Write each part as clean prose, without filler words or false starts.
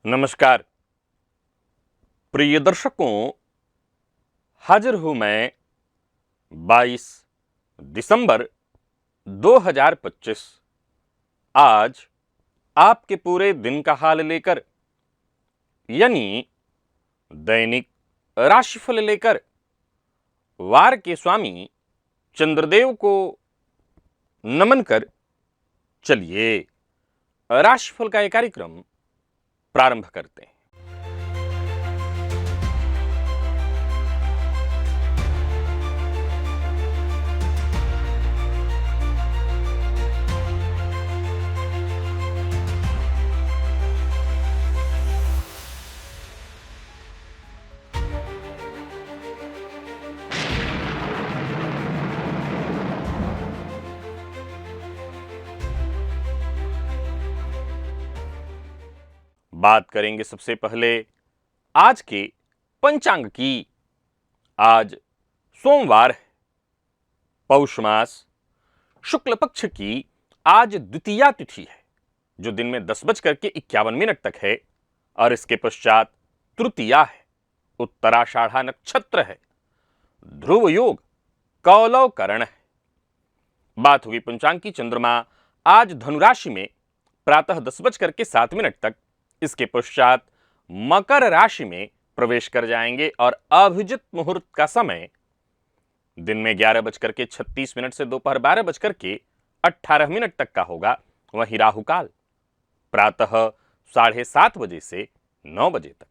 नमस्कार प्रिय दर्शकों, हाजिर हूं मैं 22 दिसंबर 2025 आज आपके पूरे दिन का हाल लेकर, यानी दैनिक राशिफल लेकर वार के स्वामी चंद्रदेव को नमन कर चलिए राशिफल का यह कार्यक्रम प्रारंभ करते हैं। बात करेंगे सबसे पहले आज के पंचांग की। आज सोमवार है, पौष मास शुक्ल पक्ष की आज द्वितीया तिथि है, जो दिन में 10:51 तक है, और इसके पश्चात तृतीया है, उत्तराषाढ़ा नक्षत्र है, ध्रुव योग कौलव करण है। बात होगी पंचांग की। चंद्रमा आज धनु राशि में प्रातः 10:07 तक, इसके पश्चात मकर राशि में प्रवेश कर जाएंगे, और अभिजित मुहूर्त का समय दिन में 11:36 से दोपहर 12:18 तक का होगा। वहीं राहु काल प्रातः 7:30 बजे से 9 बजे तक।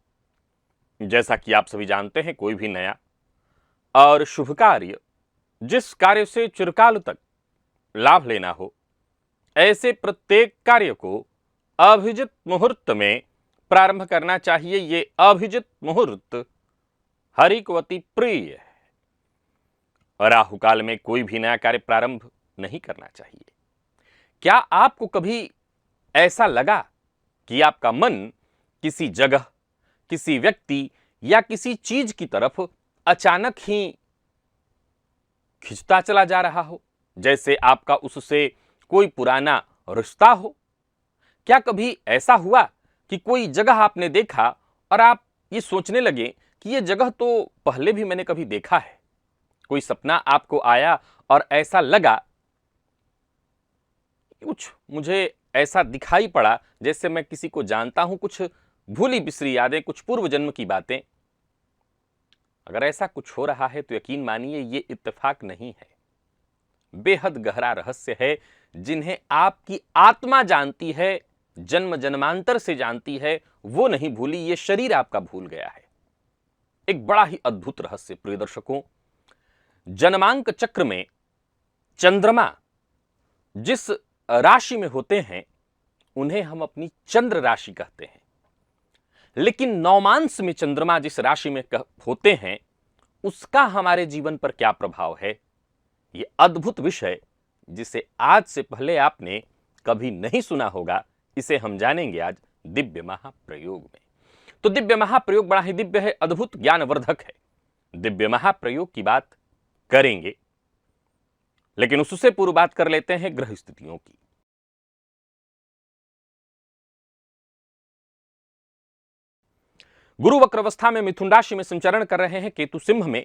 जैसा कि आप सभी जानते हैं, कोई भी नया और शुभ कार्य, जिस कार्य से चिरकाल तक लाभ लेना हो, ऐसे प्रत्येक कार्य को अभिजित मुहूर्त में प्रारंभ करना चाहिए। ये अभिजित मुहूर्त हरि को अति प्रिय है। राहु काल में कोई भी नया कार्य प्रारंभ नहीं करना चाहिए। क्या आपको कभी ऐसा लगा कि आपका मन किसी जगह, किसी व्यक्ति या किसी चीज की तरफ अचानक ही खिंचता चला जा रहा हो, जैसे आपका उससे कोई पुराना रिश्ता हो? क्या कभी ऐसा हुआ कि कोई जगह आपने देखा और आप ये सोचने लगे कि ये जगह तो पहले भी मैंने कभी देखा है? कोई सपना आपको आया और ऐसा लगा, कुछ मुझे ऐसा दिखाई पड़ा जैसे मैं किसी को जानता हूं, कुछ भूली बिसरी यादें, कुछ पूर्व जन्म की बातें। अगर ऐसा कुछ हो रहा है तो यकीन मानिए ये इत्तेफाक नहीं है, बेहद गहरा रहस्य है, जिन्हें आपकी आत्मा जानती है, जन्म जन्मांतर से जानती है, वो नहीं भूली, ये शरीर आपका भूल गया है। एक बड़ा ही अद्भुत रहस्य प्रिय दर्शकों। जन्मांक चक्र में चंद्रमा जिस राशि में होते हैं, उन्हें हम अपनी चंद्र राशि कहते हैं। लेकिन नवमांश में चंद्रमा जिस राशि में होते हैं, उसका हमारे जीवन पर क्या प्रभाव है, ये अद्भुत विषय, जिसे आज से पहले आपने कभी नहीं सुना होगा, इसे हम जानेंगे आज दिव्य महाप्रयोग में। तो दिव्य महाप्रयोग बड़ा ही दिव्य है, अद्भुत ज्ञानवर्धक है। दिव्य महाप्रयोग की बात करेंगे, लेकिन उससे पूर्व बात कर लेते हैं ग्रह स्थितियों की। गुरु वक्र अवस्था में मिथुन राशि में संचरण कर रहे हैं, केतु सिंह में,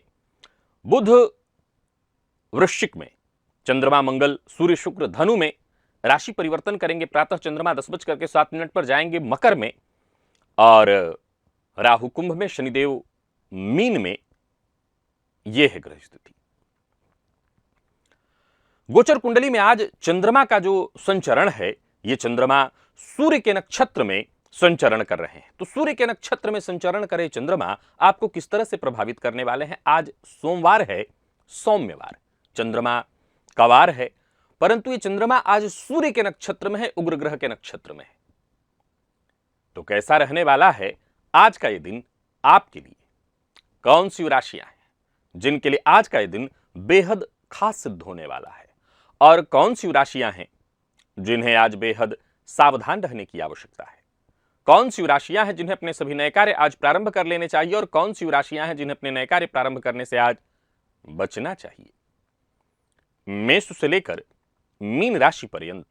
बुध वृश्चिक में, चंद्रमा मंगल सूर्य शुक्र धनु में राशि परिवर्तन करेंगे। प्रातः चंद्रमा 10:07 पर जाएंगे मकर में, और राहु कुंभ में, शनिदेव मीन में। यह है ग्रह स्थिति। गोचर कुंडली में आज चंद्रमा का जो संचरण है, यह चंद्रमा सूर्य के नक्षत्र में संचरण कर रहे हैं। तो सूर्य के नक्षत्र में संचरण करे चंद्रमा आपको किस तरह से प्रभावित करने वाले हैं? आज सोमवार है, सौम्यवार, चंद्रमा का वार है, परंतु ये चंद्रमा आज सूर्य के नक्षत्र में है, उग्र ग्रह के नक्षत्र में है। तो कैसा रहने वाला है आज का ये दिन आपके लिए? कौन सी राशियां हैं जिनके लिए आज का ये दिन बेहद खास सिद्ध होने वाला है, और कौन सी राशियां हैं जिन्हें आज बेहद सावधान रहने की आवश्यकता है? कौन सी राशियां हैं जिन्हें अपने सभी नए कार्य आज प्रारंभ कर लेने चाहिए, और कौन सी राशियां हैं जिन्हें अपने नए कार्य प्रारंभ करने से आज बचना चाहिए? मेष से लेकर मीन राशि पर्यंत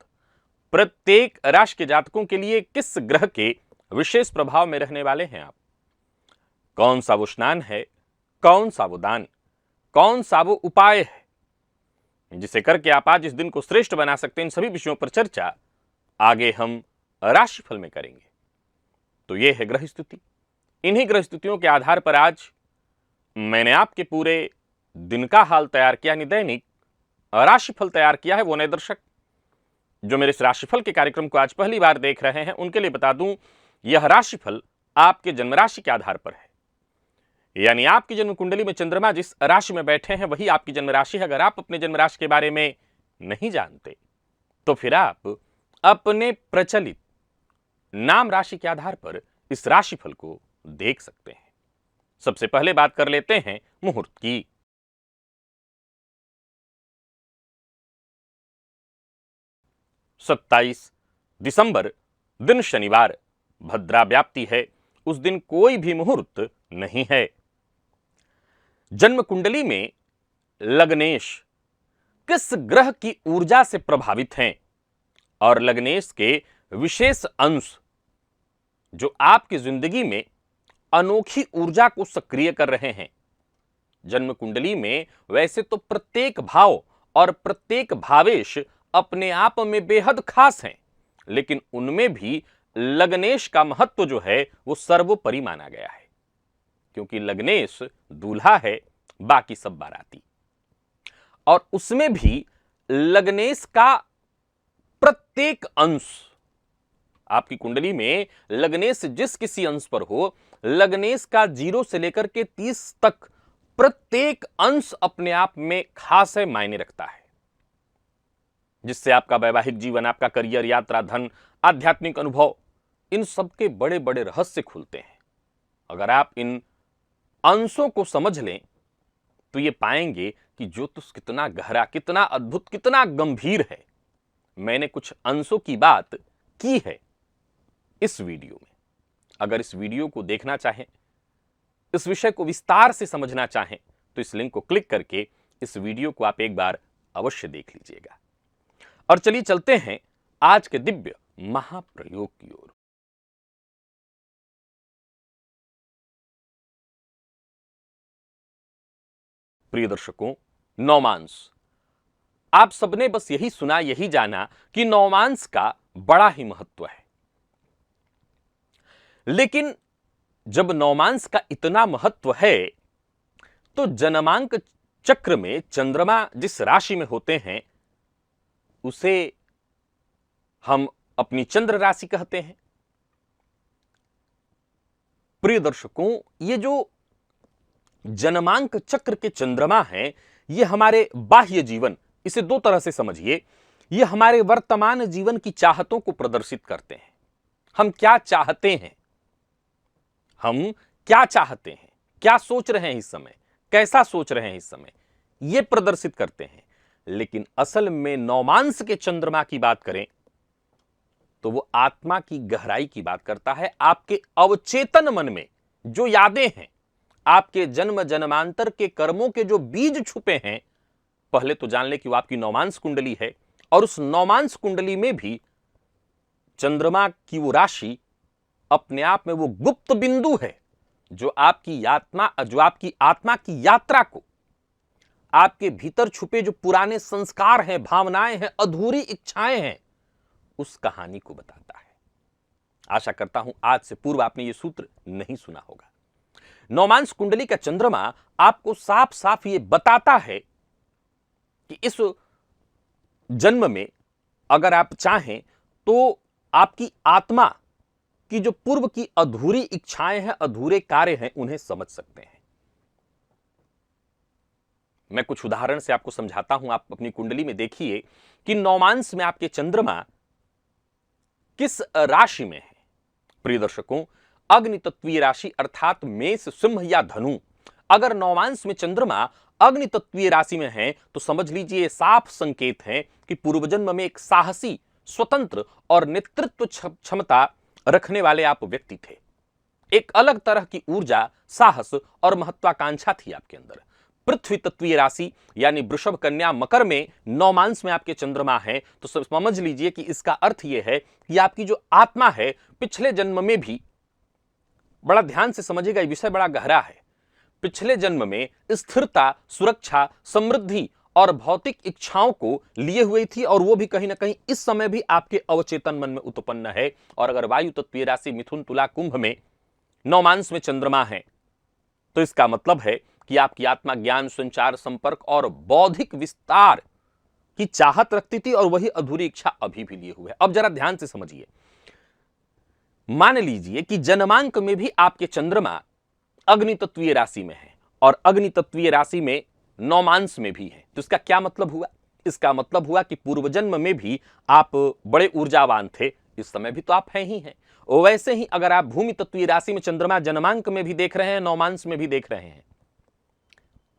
प्रत्येक राशि के जातकों के लिए किस ग्रह के विशेष प्रभाव में रहने वाले हैं आप। कौन सा वो स्नान है, कौन सा वो दान, कौन सा वो उपाय है जिसे करके आप आज इस दिन को श्रेष्ठ बना सकते हैं, इन सभी विषयों पर चर्चा आगे हम राशिफल में करेंगे। तो यह है ग्रह स्थिति। इन्हीं ग्रह स्थितियों के आधार पर आज मैंने आपके पूरे दिन का हाल तैयार किया, यानी दैनिक राशिफल तैयार किया है। वो नए दर्शक जो मेरे इस राशिफल के कार्यक्रम को आज पहली बार देख रहे हैं, उनके लिए बता दूं, यह राशिफल आपके जन्म राशि के आधार पर है। यानी आपकी जन्म कुंडली में चंद्रमा जिस राशि में बैठे हैं वही आपकी जन्म राशि है। अगर आप अपने जन्म राशि के बारे में नहीं जानते तो फिर आप अपने प्रचलित नाम राशि के आधार पर इस राशिफल को देख सकते हैं। सबसे पहले बात कर लेते हैं मुहूर्त की। सत्ताईस दिसंबर, दिन शनिवार, भद्रा व्याप्ति है। उस दिन कोई भी मुहूर्त नहीं है। जन्म कुंडली में लग्नेश किस ग्रह की ऊर्जा से प्रभावित हैं और लग्नेश के विशेष अंश जो आपकी जिंदगी में अनोखी ऊर्जा को सक्रिय कर रहे हैं। जन्म कुंडली में वैसे तो प्रत्येक भाव और प्रत्येक भावेश अपने आप में बेहद खास हैं, लेकिन उनमें भी लग्नेश का महत्व जो है वो सर्वोपरि माना गया है, क्योंकि लग्नेश दूल्हा है, बाकी सब बाराती। और उसमें भी लग्नेश का प्रत्येक अंश, आपकी कुंडली में लग्नेश जिस किसी अंश पर हो, लग्नेश का 0 से लेकर के 30 तक प्रत्येक अंश अपने आप में खास है, मायने रखता है, जिससे आपका वैवाहिक जीवन, आपका करियर, यात्रा, धन, आध्यात्मिक अनुभव, इन सबके बड़े बड़े रहस्य खुलते हैं। अगर आप इन अंशों को समझ लें तो ये पाएंगे कि ज्योतिष कितना गहरा, कितना अद्भुत, कितना गंभीर है। मैंने कुछ अंशों की बात की है इस वीडियो में। अगर इस वीडियो को देखना चाहें, इस विषय को विस्तार से समझना चाहें, तो इस लिंक को क्लिक करके इस वीडियो को आप एक बार अवश्य देख लीजिएगा। और चलिए चलते हैं आज के दिव्य महाप्रयोग की ओर। प्रिय दर्शकों, नौमांस, आप सबने बस यही सुना, यही जाना कि नौमांस का बड़ा ही महत्व है। लेकिन जब नौमांस का इतना महत्व है तो जन्मांक चक्र में चंद्रमा जिस राशि में होते हैं उसे हम अपनी चंद्र राशि कहते हैं। प्रिय दर्शकों, ये जो जन्मांक चक्र के चंद्रमा हैं, ये हमारे बाह्य जीवन, इसे दो तरह से समझिए। ये हमारे वर्तमान जीवन की चाहतों को प्रदर्शित करते हैं। हम क्या चाहते हैं, हम क्या चाहते हैं, क्या सोच रहे हैं इस समय, कैसा सोच रहे हैं इस समय, ये प्रदर्शित करते हैं। लेकिन असल में नौमांस के चंद्रमा की बात करें तो वो आत्मा की गहराई की बात करता है। आपके अवचेतन मन में जो यादें हैं, आपके जन्म जन्मांतर के कर्मों के जो बीज छुपे हैं, पहले तो जान ले कि वो आपकी नौमांस कुंडली है। और उस नौमांस कुंडली में भी चंद्रमा की वो राशि अपने आप में वो गुप्त बिंदु है जो आपकी आत्मा की यात्रा को, आपके भीतर छुपे जो पुराने संस्कार हैं, भावनाएं हैं, अधूरी इच्छाएं हैं, उस कहानी को बताता है। आशा करता हूं आज से पूर्व आपने ये सूत्र नहीं सुना होगा। नौमांस कुंडली का चंद्रमा आपको साफ साफ ये बताता है कि इस जन्म में अगर आप चाहें तो आपकी आत्मा की जो पूर्व की अधूरी इच्छाएं हैं, अधूरे कार्य हैं, उन्हें समझ सकते हैं। मैं कुछ उदाहरण से आपको समझाता हूं। आप अपनी कुंडली में देखिए कि नौमांस में आपके चंद्रमा किस राशि में है। प्रिय दर्शकों, अग्नि तत्वीय राशि अर्थात मेष, सिंह या धनु, अगर नौमांस में चंद्रमा अग्नि तत्वीय राशि में है तो समझ लीजिए साफ संकेत है कि पूर्वजन्म में एक साहसी, स्वतंत्र और नेतृत्व क्षमता रखने वाले आप व्यक्ति थे। एक अलग तरह की ऊर्जा, साहस और महत्वाकांक्षा थी आपके अंदर। पृथ्वी तत्वीय राशि यानी वृषभ, कन्या, मकर में नौमांस में आपके चंद्रमा है, तो समझ लीजिए कि इसका अर्थ यह है कि आपकी जो आत्मा है पिछले जन्म में भी, बड़ा ध्यान से समझिएगा, यह विषय बड़ा गहरा है, पिछले जन्म में स्थिरता, सुरक्षा, समृद्धि और भौतिक इच्छाओं को लिए हुई थी, और वो भी कहीं ना कहीं इस समय भी आपके अवचेतन मन में उत्पन्न है। और अगर वायु तत्वीय राशि मिथुन, तुला, कुंभ में नौमांस में चंद्रमा है, तो इसका मतलब है कि आपकी आत्मा ज्ञान, संचार, संपर्क और बौद्धिक विस्तार की चाहत रखती थी, और वही अधूरी इच्छा अभी भी लिए हुए है। अब जरा ध्यान से समझिए, मान लीजिए कि जन्मांक में भी आपके चंद्रमा अग्नि तत्वीय राशि में है और अग्नि तत्वीय राशि में नौमांस में भी है, तो इसका क्या मतलब हुआ? इसका मतलब हुआ कि पूर्व जन्म में भी आप बड़े ऊर्जावान थे, इस समय भी तो आप हैं ही हैं। वैसे ही अगर आप भूमि तत्वीय राशि में चंद्रमा जन्मांक में भी देख रहे हैं, नौमांस में भी देख रहे हैं,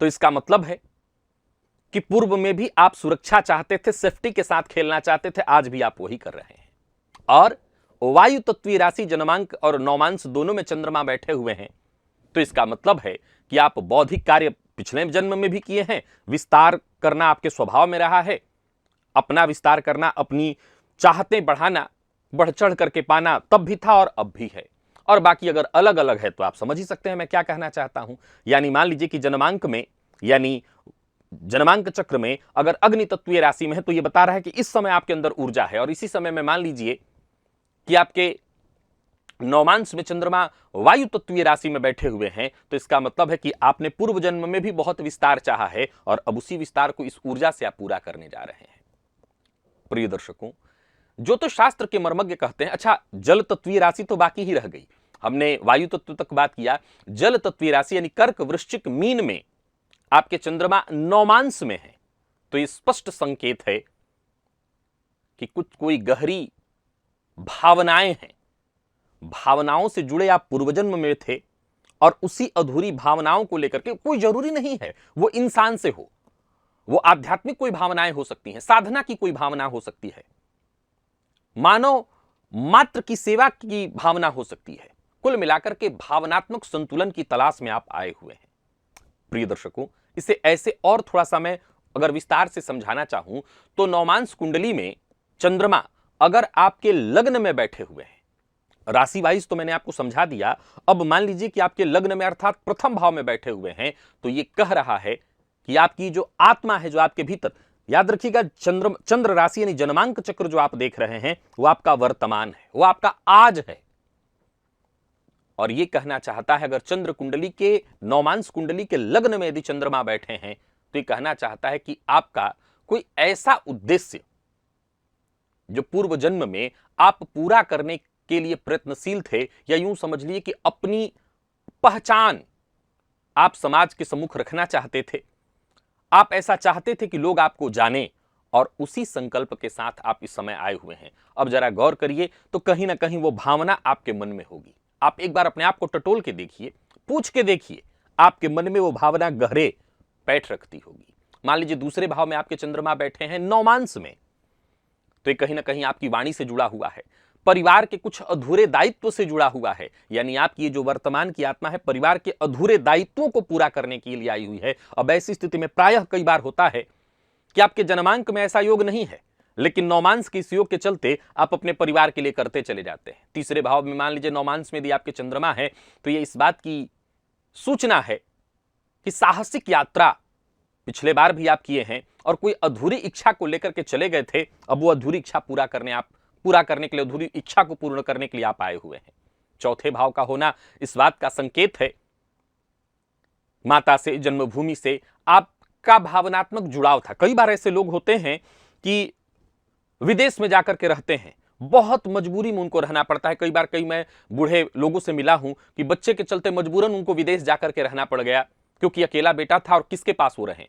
तो इसका मतलब है कि पूर्व में भी आप सुरक्षा चाहते थे, सेफ्टी के साथ खेलना चाहते थे, आज भी आप वही कर रहे हैं। और वायु तत्वीय राशि जन्मांक और नौमांस दोनों में चंद्रमा बैठे हुए हैं, तो इसका मतलब है कि आप बौद्धिक कार्य पिछले जन्म में भी किए हैं, विस्तार करना आपके स्वभाव में रहा है, अपना विस्तार करना, अपनी चाहतें बढ़ाना, बढ़ चढ़ करके पाना तब भी था और अब भी है। और बाकी अगर अलग अलग है तो आप समझ ही सकते हैं मैं क्या कहना चाहता हूं। यानी मान लीजिए कि जन्मांक में, यानी जन्मांक चक्र में अगर अग्नि तत्वीय राशि में है, तो यह बता रहा है कि इस समय आपके अंदर ऊर्जा है, और इसी समय में मान लीजिए कि आपके नौमांस में चंद्रमा वायु तत्वीय राशि में बैठे हुए हैं, तो इसका मतलब है कि आपने पूर्व जन्म में भी बहुत विस्तार चाहा है, और अब उसी विस्तार को इस ऊर्जा से आप पूरा करने जा रहे हैं। प्रिय दर्शकों, ज्योतिष शास्त्र के मर्मज्ञ कहते हैं, अच्छा जल तत्वीय राशि तो बाकी ही रह गई, हमने वायु तत्व तक बात किया, जल तत्वीय राशि यानी कर्क, वृश्चिक, मीन में आपके चंद्रमा नौमांस में है, तो यह स्पष्ट संकेत है कि कुछ कोई गहरी भावनाएं हैं, भावनाओं से जुड़े आप पूर्वजन्म में थे, और उसी अधूरी भावनाओं को लेकर के, कोई जरूरी नहीं है वो इंसान से हो, वो आध्यात्मिक कोई भावनाएं हो सकती हैं, साधना की कोई भावना हो सकती है, मानव मात्र की सेवा की भावना हो सकती है, कुल मिलाकर के भावनात्मक संतुलन की तलाश में आप आए हुए हैं। प्रिय दर्शकों, इसे ऐसे और थोड़ा सा मैं अगर विस्तार से समझाना चाहूं, तो नौमांस कुंडली में चंद्रमा अगर आपके लग्न में बैठे हुए हैं, राशि वाइज तो मैंने आपको समझा दिया, अब मान लीजिए कि आपके लग्न में अर्थात प्रथम भाव में बैठे हुए हैं, तो यह कह रहा है कि आपकी जो आत्मा है, जो आपके भीतर, याद रखिएगा चंद्र राशि यानी जन्मांक चक्र जो आप देख रहे हैं, वो आपका वर्तमान है, वो आपका आज है, और यह कहना चाहता है, अगर चंद्र कुंडली के, नौमांस कुंडली के लग्न में यदि चंद्रमा बैठे हैं, तो यह कहना चाहता है कि आपका कोई ऐसा उद्देश्य जो पूर्व जन्म में आप पूरा करने के लिए प्रयत्नशील थे, या यूं समझ लिए कि अपनी पहचान आप समाज के सम्मुख रखना चाहते थे, आप ऐसा चाहते थे कि लोग आपको जाने, और उसी संकल्प के साथ आप इस समय आए हुए हैं। अब जरा गौर करिए, तो कहीं ना कहीं वो भावना आपके मन में होगी। आप एक बार अपने आप को टटोल के देखिए, पूछ के देखिए, आपके मन में वो भावना गहरे पैठ रखती होगी। मान लीजिए दूसरे भाव में आपके चंद्रमा बैठे हैं नौमांस में, तो ये कहीं ना कहीं आपकी वाणी से जुड़ा हुआ है, परिवार के कुछ अधूरे दायित्व से जुड़ा हुआ है, यानी आपकी ये जो वर्तमान की आत्मा है, परिवार के अधूरे दायित्वों को पूरा करने के लिए आई हुई है। अब ऐसी स्थिति में प्रायः कई बार होता है कि आपके जन्मांक में ऐसा योग नहीं है, लेकिन नौमांस के इस योग के चलते आप अपने परिवार के लिए करते चले जाते हैं। तीसरे भाव में मान लीजिए नौमांस में यदि आपके चंद्रमा है, तो ये इस बात की सूचना है कि साहसिक यात्रा पिछले बार भी आप किए हैं, और कोई अधूरी इच्छा को लेकर के चले गए थे, अब वो अधूरी इच्छा पूरा करने के लिए, अधूरी इच्छा को पूर्ण करने के लिए आप आए हुए हैं। चौथे भाव का होना इस बात का संकेत है, माता से, जन्मभूमि से आपका भावनात्मक जुड़ाव था। कई बार ऐसे लोग होते हैं कि विदेश में जाकर के रहते हैं, बहुत मजबूरी में उनको रहना पड़ता है। कई मैं बूढ़े लोगों से मिला हूं कि बच्चे के चलते मजबूरन उनको विदेश जाकर के रहना पड़ गया, क्योंकि अकेला बेटा था और किसके पास वो रहे,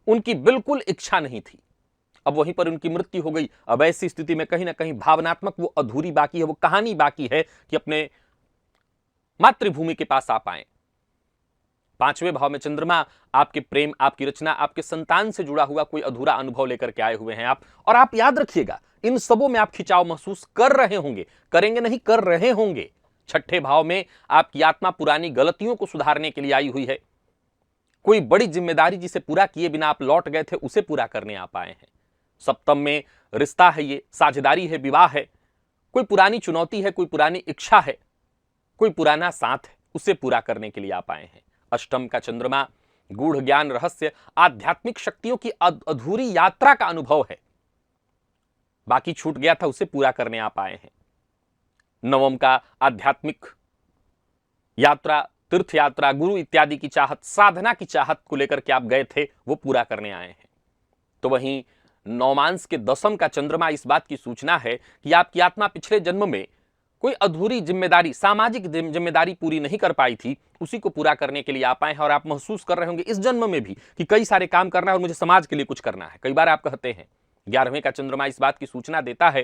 उनकी बिल्कुल इच्छा नहीं थी, अब वहीं पर उनकी मृत्यु हो गई। अब ऐसी स्थिति में कहीं ना कहीं भावनात्मक वो अधूरी बाकी है, वो कहानी बाकी है कि अपने मातृभूमि के पास आप आए। पांचवें भाव में चंद्रमा आपके प्रेम, आपकी रचना, आपके संतान से जुड़ा हुआ कोई अधूरा अनुभव लेकर के आए हुए हैं आप, और आप याद रखिएगा इन सबों में आप खिंचाव महसूस कर रहे होंगे, करेंगे नहीं, कर रहे होंगे। छठे भाव में आपकी आत्मा पुरानी गलतियों को सुधारने के लिए आई हुई है, कोई बड़ी जिम्मेदारी जिसे पूरा किए बिना आप लौट गए थे उसे पूरा करने आप आए हैं। सप्तम में रिश्ता है, ये साझेदारी है, विवाह है, कोई पुरानी चुनौती है, कोई पुरानी इच्छा है, कोई पुराना साथ है, उसे पूरा करने के लिए आप आए हैं। अष्टम का चंद्रमा गूढ़ ज्ञान, रहस्य, आध्यात्मिक शक्तियों की अधूरी यात्रा का अनुभव है, बाकी छूट गया था उसे पूरा करने आप आए हैं। नवम का आध्यात्मिक यात्रा, तीर्थ यात्रा, गुरु इत्यादि की चाहत, साधना की चाहत को लेकर के आप गए थे, वो पूरा करने आए हैं। तो वहीं नौमांस के दसम का चंद्रमा इस बात की सूचना है कि आपकी आत्मा पिछले जन्म में कोई अधूरी जिम्मेदारी, सामाजिक जिम्मेदारी पूरी नहीं कर पाई थी, उसी को पूरा करने के लिए आप आए हैं। और आप महसूस कर रहे होंगे इस जन्म में भी कि कई सारे काम करना है और मुझे समाज के लिए कुछ करना है। कई बार आप कहते हैं। 11वें का चंद्रमा इस बात की सूचना देता है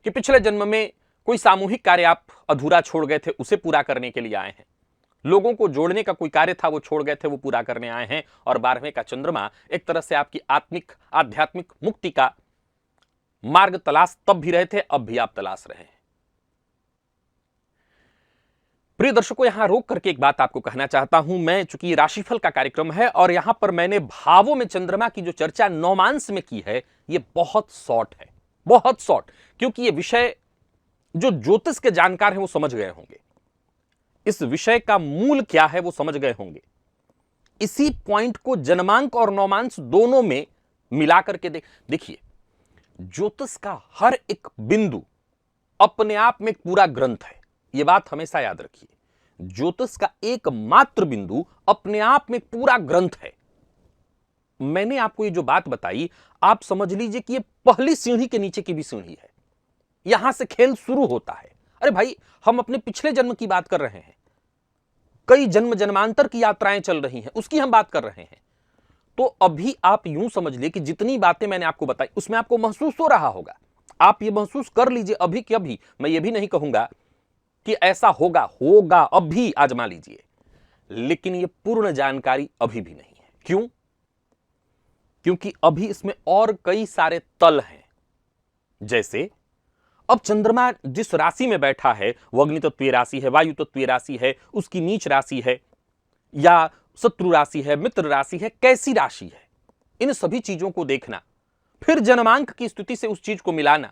कि पिछले जन्म में कोई सामूहिक कार्य आप अधूरा छोड़ गए थे, उसे पूरा करने के लिए आए हैं। लोगों को जोड़ने का कोई कार्य था, वो छोड़ गए थे, वो पूरा करने आए हैं। और 12वें का चंद्रमा एक तरह से आपकी आत्मिक आध्यात्मिक मुक्ति का मार्ग तलाश तब भी रहे थे, अब भी आप तलाश रहे हैं। प्रिय दर्शकों, यहां रोक करके एक बात आपको कहना चाहता हूं मैं, चूंकि राशिफल का कार्यक्रम है और यहां पर मैंने भावों में चंद्रमा की जो चर्चा नौमांस में की है, यह बहुत शॉर्ट है, बहुत शॉर्ट, क्योंकि यह विषय जो ज्योतिष के जानकार हैं वो समझ गए होंगे, इस विषय का मूल क्या है वो समझ गए होंगे। इसी पॉइंट को जन्मांक और नौमांस दोनों में मिलाकर के देखिए, ज्योतिष का हर एक बिंदु अपने आप में एक पूरा ग्रंथ है, यह बात हमेशा याद रखिए। ज्योतिष का एकमात्र बिंदु अपने आप में एक पूरा ग्रंथ है। मैंने आपको ये जो बात बताई, आप समझ लीजिए कि यह पहली सीढ़ी के नीचे की भी सीढ़ी है, यहां से खेल शुरू होता है। अरे भाई, हम अपने पिछले जन्म की बात कर रहे हैं, कई जन्म जन्मांतर की यात्राएं चल रही हैं, उसकी हम बात कर रहे हैं। तो अभी आप यूं समझ लीजिए कि जितनी बातें मैंने आपको बताई उसमें आपको महसूस हो रहा होगा, आप ये महसूस कर लीजिए अभी कि अभी। मैं ये भी नहीं कहूंगा कि ऐसा होगा, होगा अभी आजमा लीजिए, लेकिन ये पूर्ण जानकारी अभी भी नहीं है। क्यों? क्योंकि अभी इसमें और कई सारे तल हैं। जैसे अब चंद्रमा जिस राशि में बैठा है, वो अग्नि तत्वीय राशि है, वायु तत्वीय राशि है, उसकी नीच राशि है या शत्रु राशि है, मित्र राशि है, कैसी राशि है, इन सभी चीजों को देखना, फिर जन्मांक की स्थिति से उस चीज को मिलाना।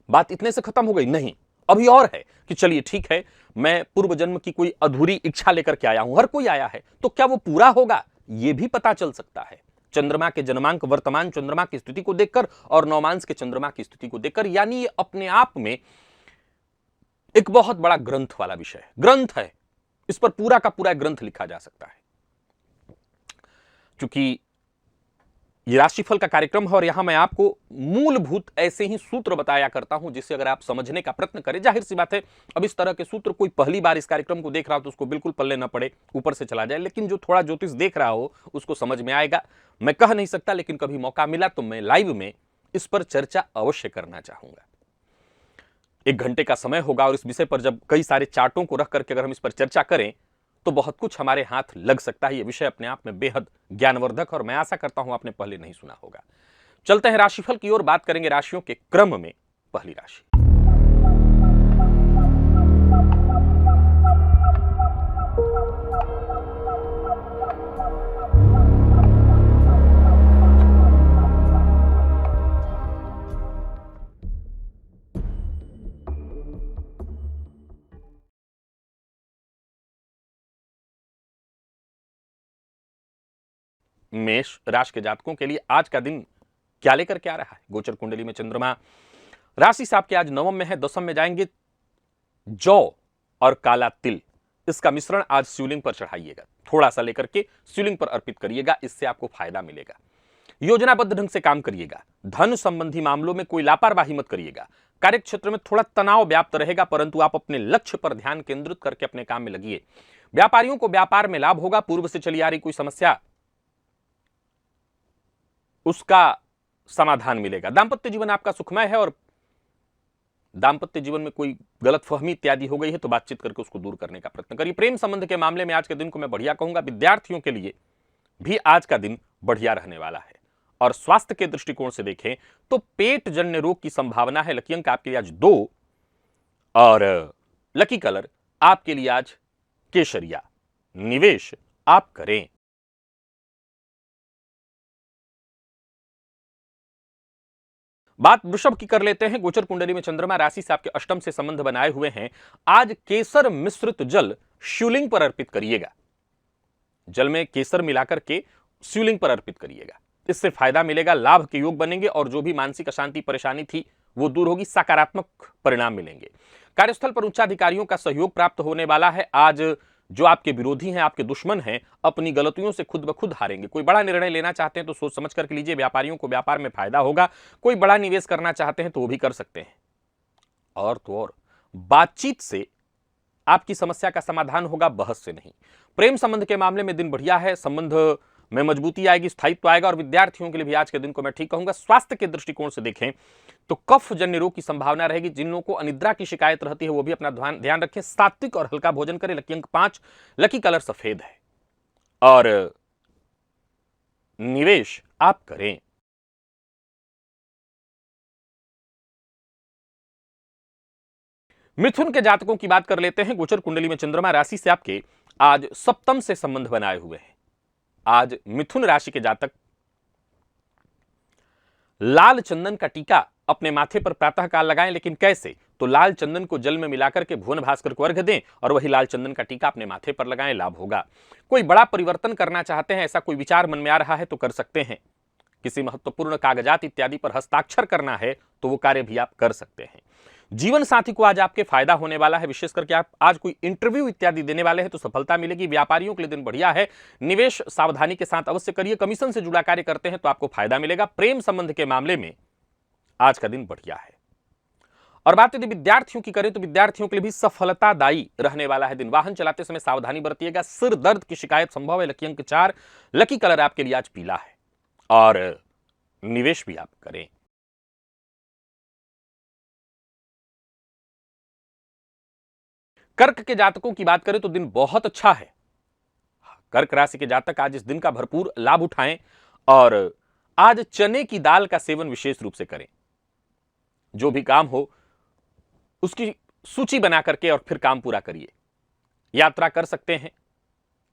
बात इतने से खत्म हो गई? नहीं, अभी और है कि चलिए ठीक है, मैं पूर्व जन्म की कोई अधूरी इच्छा लेकर के आया हूं, हर कोई आया है, तो क्या वो पूरा होगा, यह भी पता चल सकता है चंद्रमा के जन्मांक, वर्तमान चंद्रमा की स्थिति को देखकर और नौमांस के चंद्रमा की स्थिति को देखकर। यानी ये अपने आप में एक बहुत बड़ा ग्रंथ वाला विषय है, ग्रंथ है, इस पर पूरा का पूरा ग्रंथ लिखा जा सकता है। क्योंकि ये राशिफल का कार्यक्रम है और यहां मैं आपको मूलभूत ऐसे ही सूत्र बताया करता हूं जिससे अगर आप समझने का प्रयत्न करें, जाहिर सी बात है अब इस तरह के सूत्र कोई पहली बार इस कार्यक्रम को देख रहा हो तो उसको बिल्कुल पल्ले न पड़े, ऊपर से चला जाए, लेकिन जो थोड़ा ज्योतिष देख रहा हो उसको समझ में आएगा। मैं कह नहीं सकता, लेकिन कभी मौका मिला तो मैं लाइव में इस पर चर्चा अवश्य करना चाहूंगा। 1 घंटे का समय होगा और इस विषय पर जब कई सारे चार्टों को रख करके अगर हम इस पर चर्चा करें तो बहुत कुछ हमारे हाथ लग सकता है। यह विषय अपने आप में बेहद ज्ञानवर्धक और मैं आशा करता हूं आपने पहले नहीं सुना होगा। चलते हैं राशिफल की ओर, बात करेंगे राशियों के क्रम में। पहली राशि मेष राशि के जातकों के लिए आज का दिन क्या लेकर के आ रहा है? गोचर कुंडली में चंद्रमा राशि से आपके आज नवम में है, दसम में जाएंगे। जौ और काला तिल, इसका मिश्रण आज शिवलिंग पर चढ़ाइएगा, थोड़ा सा लेकर के शिवलिंग पर अर्पित करिएगा, इससे आपको फायदा मिलेगा। योजनाबद्ध ढंग से काम करिएगा। धन संबंधी मामलों में कोई लापरवाही मत करिएगा। कार्य क्षेत्र में थोड़ा तनाव व्याप्त रहेगा, परंतु आप अपने लक्ष्य पर ध्यान केंद्रित करके अपने काम में लगिए। व्यापारियों को व्यापार में लाभ होगा। पूर्व से चली आ रही कोई समस्या, उसका समाधान मिलेगा। दांपत्य जीवन आपका सुखमय है और दांपत्य जीवन में कोई गलतफहमी इत्यादि हो गई है तो बातचीत करके उसको दूर करने का प्रयत्न करिए। प्रेम संबंध के मामले में आज के दिन को मैं बढ़िया कहूंगा। विद्यार्थियों के लिए भी आज का दिन बढ़िया रहने वाला है। और स्वास्थ्य के दृष्टिकोण से देखें तो पेट जन्य रोग की संभावना है। लकी अंक आपके लिए आज 2 और लकी कलर आपके लिए आज केसरिया। निवेश आप करें। बात वृषभ की कर लेते हैं। गोचर कुंडली में चंद्रमा राशि से आपके अष्टम से संबंध बनाए हुए हैं। आज केसर मिश्रित जल शिवलिंग पर अर्पित करिएगा। जल में केसर मिलाकर के शिवलिंग पर अर्पित करिएगा, इससे फायदा मिलेगा, लाभ के योग बनेंगे और जो भी मानसिक अशांति परेशानी थी वो दूर होगी, सकारात्मक परिणाम मिलेंगे। कार्यस्थल पर उच्चाधिकारियों का सहयोग प्राप्त होने वाला है। आज जो आपके विरोधी हैं, आपके दुश्मन हैं, अपनी गलतियों से खुद ब खुद हारेंगे। कोई बड़ा निर्णय लेना चाहते हैं तो सोच समझ करके लीजिए, व्यापारियों को व्यापार में फायदा होगा। कोई बड़ा निवेश करना चाहते हैं तो वो भी कर सकते हैं। और तो और बातचीत से आपकी समस्या का समाधान होगा, बहस से नहीं। प्रेम संबंध के मामले में दिन बढ़िया है, संबंध में मजबूती आएगी, स्थायित्व आएगा। और विद्यार्थियों के लिए भी आज के दिन को मैं ठीक कहूंगा। स्वास्थ्य के दृष्टिकोण से देखें तो कफ जन्य रोग की संभावना रहेगी। जिन लोगों को अनिद्रा की शिकायत रहती है वो भी अपना ध्यान रखें। सात्विक और हल्का भोजन करें। लकी अंक 5, लकी कलर सफेद है और निवेश आप करें। मिथुन के जातकों की बात कर लेते हैं। गोचर कुंडली में चंद्रमा राशि से आपके आज सप्तम से संबंध बनाए हुए हैं। आज मिथुन राशि के जातक लाल चंदन का टीका अपने माथे पर प्रातः काल लगाएं। लेकिन कैसे? तो लाल चंदन को जल में मिलाकर के भुवन भास्कर को अर्घ्य दें और वही लाल चंदन का टीका अपने माथे पर लगाएं, लाभ होगा। कोई बड़ा परिवर्तन करना चाहते हैं, ऐसा कोई विचार मन में आ रहा है तो कर सकते हैं। किसी महत्वपूर्ण कागजात इत्यादि पर हस्ताक्षर करना है तो वो कार्य भी आप कर सकते हैं। जीवन साथी को आज आपके फायदा होने वाला है। विशेष करके आप आज कोई इंटरव्यू इत्यादि देने वाले हैं तो सफलता मिलेगी। व्यापारियों के लिए दिन बढ़िया है। निवेश सावधानी के साथ अवश्य करिए। कमीशन से जुड़ा कार्य करते हैं तो आपको फायदा मिलेगा। प्रेम संबंध के मामले में आज का दिन बढ़िया है। और बात यदि विद्यार्थियों की करें तो विद्यार्थियों के लिए भी सफलतादायी रहने वाला है दिन। वाहन चलाते समय सावधानी बरतिएगा। सिर दर्द की शिकायत संभव है। लकी अंक 4, लकी कलर आपके लिए आज पीला है और निवेश भी आप करें। कर्क के जातकों की बात करें तो दिन बहुत अच्छा है। कर्क राशि के जातक आज इस दिन का भरपूर लाभ उठाएं और आज चने की दाल का सेवन विशेष रूप से करें। जो भी काम हो उसकी सूची बना करके और फिर काम पूरा करिए। यात्रा कर सकते हैं।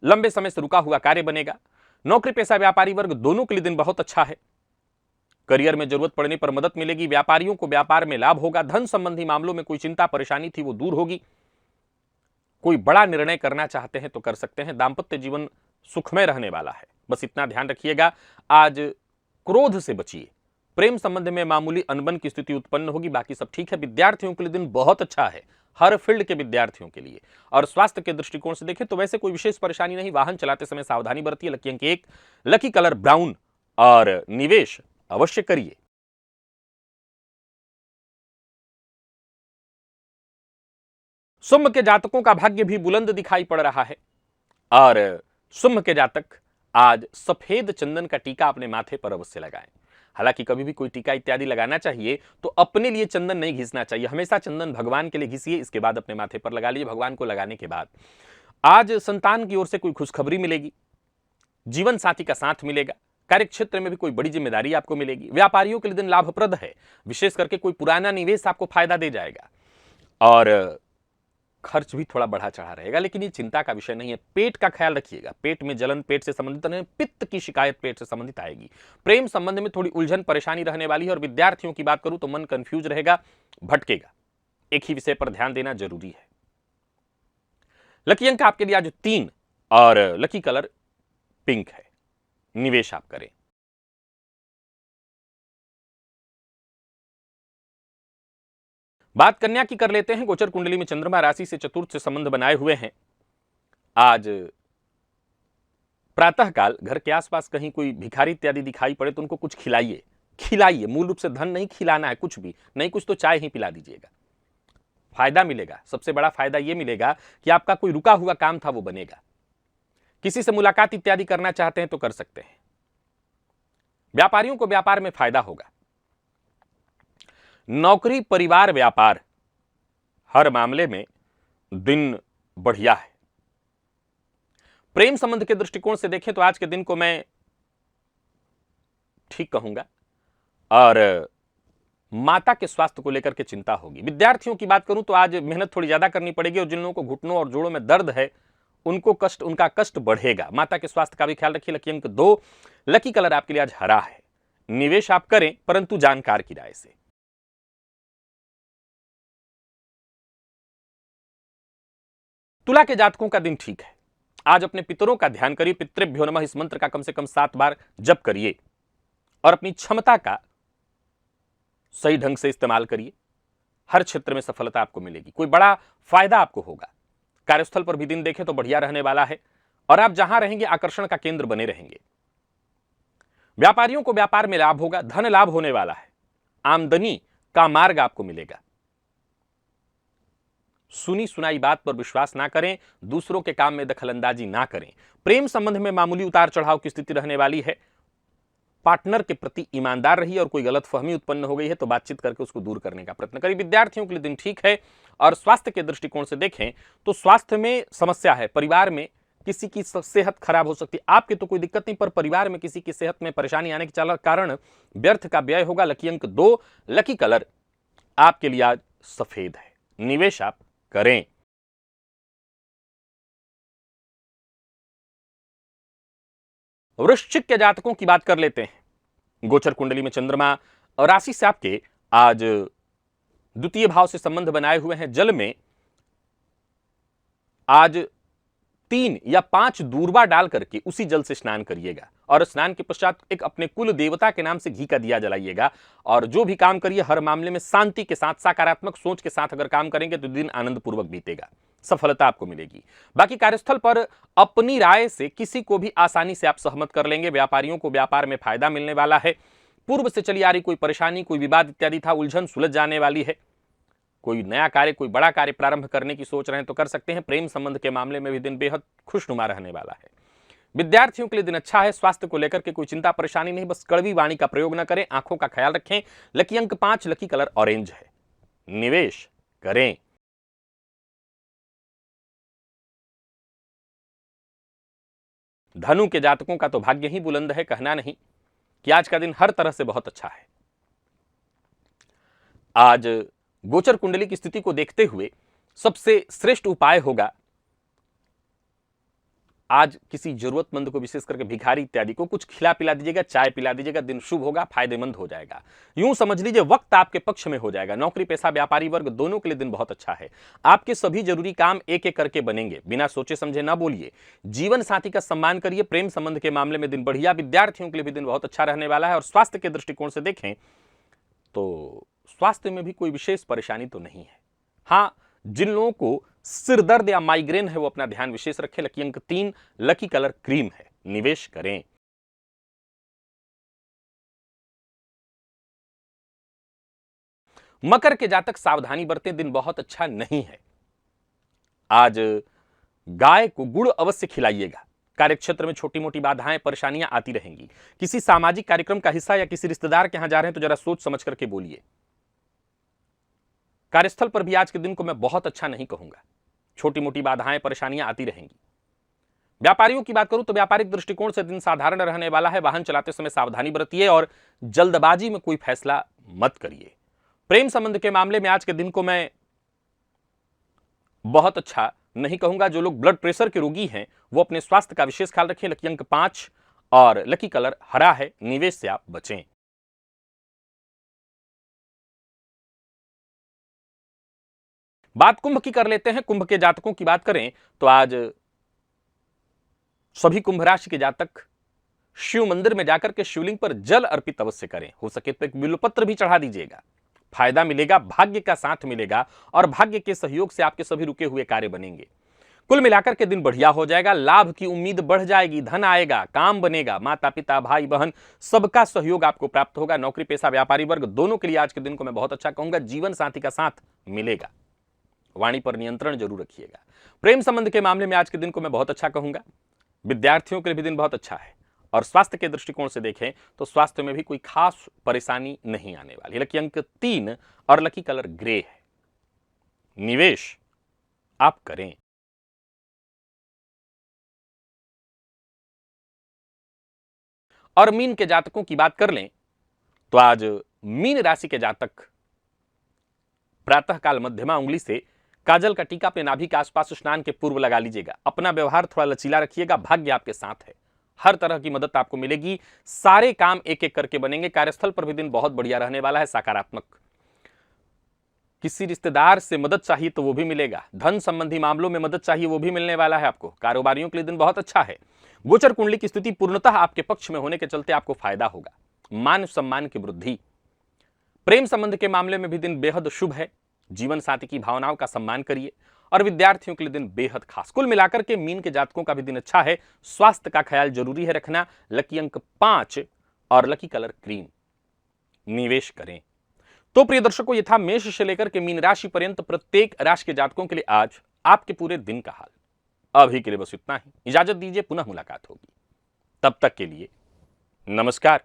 लंबे समय से रुका हुआ कार्य बनेगा। नौकरी पेशा व्यापारी वर्ग दोनों के लिए दिन बहुत अच्छा है। करियर में जरूरत पड़ने पर मदद मिलेगी। व्यापारियों को व्यापार में लाभ होगा। धन संबंधी मामलों में कोई चिंता परेशानी थी वो दूर होगी। कोई बड़ा निर्णय करना चाहते हैं तो कर सकते हैं। दाम्पत्य जीवन सुखमय रहने वाला है, बस इतना ध्यान रखिएगा। आज क्रोध से बचिए। प्रेम संबंध में मामूली अनबन की स्थिति उत्पन्न होगी, बाकी सब ठीक है। विद्यार्थियों के लिए दिन बहुत अच्छा है, हर फील्ड के विद्यार्थियों के लिए। और स्वास्थ्य के दृष्टिकोण से देखें तो वैसे कोई विशेष परेशानी नहीं। वाहन चलाते समय सावधानी बरतिए। लकी अंक 1, लकी कलर ब्राउन और निवेश अवश्य करिए। सिंह के जातकों का भाग्य भी बुलंद दिखाई पड़ रहा है और सिंह के जातक आज सफेद चंदन का टीका अपने माथे पर अवश्य लगाएं। हालांकि कभी भी कोई टीका इत्यादि लगाना चाहिए तो अपने लिए चंदन नहीं घिसना चाहिए। हमेशा चंदन भगवान के लिए घिसिए, इसके बाद अपने माथे पर लगा लीजिए। भगवान को लगाने के बाद आज संतान की ओर से कोई खुशखबरी मिलेगी। जीवन साथी का साथ मिलेगा। कार्य क्षेत्र में भी कोई बड़ी जिम्मेदारी आपको मिलेगी। व्यापारियों के लिए दिन लाभप्रद है। विशेष करके कोई पुराना निवेश आपको फायदा दे जाएगा और खर्च भी थोड़ा बढ़ा चढ़ा रहेगा, लेकिन ये चिंता का विषय नहीं है। पेट का ख्याल रखिएगा। पेट में जलन पेट से संबंधित नहीं, पित्त की शिकायत पेट से संबंधित आएगी। प्रेम संबंध में थोड़ी उलझन परेशानी रहने वाली है। और विद्यार्थियों की बात करूं तो मन कंफ्यूज रहेगा, भटकेगा। एक ही विषय पर ध्यान देना जरूरी है। लकी अंक आपके लिए आज 3 और लकी कलर पिंक है। निवेश आप करें। बात कन्या की कर लेते हैं। गोचर कुंडली में चंद्रमा राशि से चतुर्थ से संबंध बनाए हुए हैं। आज प्रातःकाल घर के आसपास कहीं कोई भिखारी इत्यादि दिखाई पड़े तो उनको कुछ खिलाइए। खिलाइए, मूल रूप से धन नहीं खिलाना है, कुछ भी नहीं, कुछ तो चाय ही पिला दीजिएगा। फायदा मिलेगा। सबसे बड़ा फायदा यह मिलेगा कि आपका कोई रुका हुआ काम था वो बनेगा। किसी से मुलाकात इत्यादि करना चाहते हैं तो कर सकते हैं। व्यापारियों को व्यापार में फायदा होगा। नौकरी परिवार व्यापार हर मामले में दिन बढ़िया है। प्रेम संबंध के दृष्टिकोण से देखें तो आज के दिन को मैं ठीक कहूंगा और माता के स्वास्थ्य को लेकर के चिंता होगी। विद्यार्थियों की बात करूं तो आज मेहनत थोड़ी ज्यादा करनी पड़ेगी और जिन लोगों को घुटनों और जोड़ों में दर्द है उनका कष्ट बढ़ेगा। माता के स्वास्थ्य का भी ख्याल रखिए। लकी अंक 2, लकी कलर आपके लिए आज हरा है। निवेश आप करें परंतु जानकार की राय से। तुला के जातकों का दिन ठीक है। आज अपने पितरों का ध्यान करिए। पितृभ्यो नमः इस मंत्र का कम से कम 7 बार जप करिए और अपनी क्षमता का सही ढंग से इस्तेमाल करिए। हर क्षेत्र में सफलता आपको मिलेगी, कोई बड़ा फायदा आपको होगा। कार्यस्थल पर भी दिन देखें तो बढ़िया रहने वाला है और आप जहां रहेंगे आकर्षण का केंद्र बने रहेंगे। व्यापारियों को व्यापार में लाभ होगा, धन लाभ होने वाला है, आमदनी का मार्ग आपको मिलेगा। सुनी सुनाई बात पर विश्वास ना करें, दूसरों के काम में दखलंदाजी ना करें। प्रेम संबंध में मामूली उतार चढ़ाव की स्थिति रहने वाली है। पार्टनर के प्रति ईमानदार रहिए और कोई गलतफहमी उत्पन्न हो गई है तो बातचीत करके उसको दूर करने का प्रयत्न करिए। विद्यार्थियों के लिए दिन ठीक है और स्वास्थ्य के दृष्टिकोण से देखें तो स्वास्थ्य में समस्या है। परिवार में किसी की सेहत खराब हो सकती है। आपके तो कोई दिक्कत नहीं, पर परिवार में किसी की सेहत में परेशानी आने के कारण व्यर्थ का व्यय होगा। लकी अंक 2, लकी कलर आपके लिए आज सफेद है। निवेश आप करें। वृश्चिक के जातकों की बात कर लेते हैं। गोचर कुंडली में चंद्रमा और राशि से आपके आज द्वितीय भाव से संबंध बनाए हुए हैं। जल में आज 3 या 5 दूर्वा डाल करके उसी जल से स्नान करिएगा और स्नान के पश्चात एक अपने कुल देवता के नाम से घी का दिया जलाइएगा। और जो भी काम करिए हर मामले में शांति के साथ, सकारात्मक सोच के साथ अगर काम करेंगे तो दिन आनंद पूर्वक बीतेगा, सफलता आपको मिलेगी। बाकी कार्यस्थल पर अपनी राय से किसी को भी आसानी से आप सहमत कर लेंगे। व्यापारियों को व्यापार में फायदा मिलने वाला है। पूर्व से चली आ रही कोई परेशानी, कोई विवाद इत्यादि था, उलझन सुलझ जाने वाली है। कोई नया कार्य, कोई बड़ा कार्य प्रारंभ करने की सोच रहे हैं तो कर सकते हैं। प्रेम संबंध के मामले में भी दिन बेहद खुशनुमा रहने वाला है। विद्यार्थियों के लिए दिन अच्छा है। स्वास्थ्य को लेकर के कोई चिंता परेशानी नहीं, बस कड़वी वाणी का प्रयोग न करें, आंखों का ख्याल रखें। लकी अंक 5, लकी कलर ऑरेंज है। निवेश करें। धनु के जातकों का तो भाग्य ही बुलंद है, कहना नहीं कि आज का दिन हर तरह से बहुत अच्छा है। आज गोचर कुंडली की स्थिति को देखते हुए सबसे श्रेष्ठ उपाय होगा, आज किसी जरूरतमंद को, विशेष करके भिखारी इत्यादि को कुछ खिला पिला दीजिएगा, चाय पिला दीजिएगा। दिन शुभ होगा, फायदेमंद हो जाएगा। यूं समझ लीजिए वक्त आपके पक्ष में हो जाएगा। नौकरी पेशा व्यापारी वर्ग दोनों के लिए दिन बहुत अच्छा है। आपके सभी जरूरी काम एक एक करके बनेंगे। बिना सोचे समझे ना बोलिए। जीवन साथी का सम्मान करिए। प्रेम संबंध के मामले में दिन बढ़िया। विद्यार्थियों के लिए भी दिन बहुत अच्छा रहने वाला है। और स्वास्थ्य के दृष्टिकोण से देखें तो स्वास्थ्य में भी कोई विशेष परेशानी तो नहीं है। हां, जिन लोगों को सिर दर्द या माइग्रेन है वो अपना ध्यान विशेष रखें। लकी अंक 3, लकी कलर क्रीम है। निवेश करें। मकर के जातक सावधानी बरतें, दिन बहुत अच्छा नहीं है। आज गाय को गुड़ अवश्य खिलाइएगा। कार्यक्षेत्र में छोटी मोटी बाधाएं, परेशानियां आती रहेंगी। किसी सामाजिक कार्यक्रम का हिस्सा या किसी रिश्तेदार के यहां जा रहे हैं तो जरा सोच समझ करके बोलिए। कार्यस्थल पर भी आज के दिन को मैं बहुत अच्छा नहीं कहूंगा। छोटी मोटी बाधाएं, परेशानियां आती रहेंगी। व्यापारियों की बात करूं तो व्यापारिक दृष्टिकोण से दिन साधारण रहने वाला है। वाहन चलाते समय सावधानी बरतिए और जल्दबाजी में कोई फैसला मत करिए। प्रेम संबंध के मामले में आज के दिन को मैं बहुत अच्छा नहीं कहूंगा। जो लोग ब्लड प्रेशर के रोगी हैं वो अपने स्वास्थ्य का विशेष ख्याल रखें। लकी अंक 5 और लकी कलर हरा है। निवेश से आप बचें। बात कुंभ की कर लेते हैं। कुंभ के जातकों की बात करें तो आज सभी कुंभ राशि के जातक शिव मंदिर में जाकर के शिवलिंग पर जल अर्पित अवश्य करें। हो सके तो एक बिल्वपत्र भी चढ़ा दीजिएगा। फायदा मिलेगा, भाग्य का साथ मिलेगा और भाग्य के सहयोग से आपके सभी रुके हुए कार्य बनेंगे। कुल मिलाकर के दिन बढ़िया हो जाएगा। लाभ की उम्मीद बढ़ जाएगी, धन आएगा, काम बनेगा, माता पिता, भाई बहन सबका सहयोग आपको प्राप्त होगा। नौकरी पेशा व्यापारी वर्ग दोनों के लिए आज के दिन को मैं बहुत अच्छा कहूंगा। जीवन साथी का साथ मिलेगा। वाणी पर नियंत्रण जरूर रखिएगा। प्रेम संबंध के मामले में आज के दिन को मैं बहुत अच्छा कहूंगा। विद्यार्थियों के लिए भी दिन बहुत अच्छा है। और स्वास्थ्य के दृष्टिकोण से देखें तो स्वास्थ्य में भी कोई खास परेशानी नहीं आने वाली। लकी अंक 3 और लकी कलर ग्रे है। निवेश आप करें। और मीन के जातकों की बात कर लें तो आज मीन राशि के जातक प्रातःकाल मध्यमा उंगली से काजल का टीका अपने नाभि के आसपास स्नान के पूर्व लगा लीजिएगा। अपना व्यवहार थोड़ा लचीला रखिएगा, भाग्य आपके साथ है, हर तरह की मदद आपको मिलेगी, सारे काम एक एक करके बनेंगे। कार्यस्थल पर भी दिन बहुत बढ़िया रहने वाला है, सकारात्मक। किसी रिश्तेदार से मदद चाहिए तो वो भी मिलेगा, धन संबंधी मामलों में मदद चाहिए वो भी मिलने वाला है आपको। कारोबारियों के लिए दिन बहुत अच्छा है। गोचर कुंडली की स्थिति पूर्णतः आपके पक्ष में होने के चलते आपको फायदा होगा, मान सम्मान की वृद्धि। प्रेम संबंध के मामले में भी दिन बेहद शुभ है। जीवन साथी की भावनाओं का सम्मान करिए और विद्यार्थियों के लिए दिन बेहद खास। कुल मिलाकर के मीन के जातकों का भी दिन अच्छा है। स्वास्थ्य का ख्याल जरूरी है रखना। लकी अंक 5 और लकी कलर क्रीम। निवेश करें। तो प्रिय दर्शकों, ये था मेष से लेकर के मीन राशि पर्यंत प्रत्येक राशि के जातकों के लिए आज आपके पूरे दिन का हाल। अभी के लिए बस इतना ही, इजाजत दीजिए, पुनः मुलाकात होगी। तब तक के लिए नमस्कार।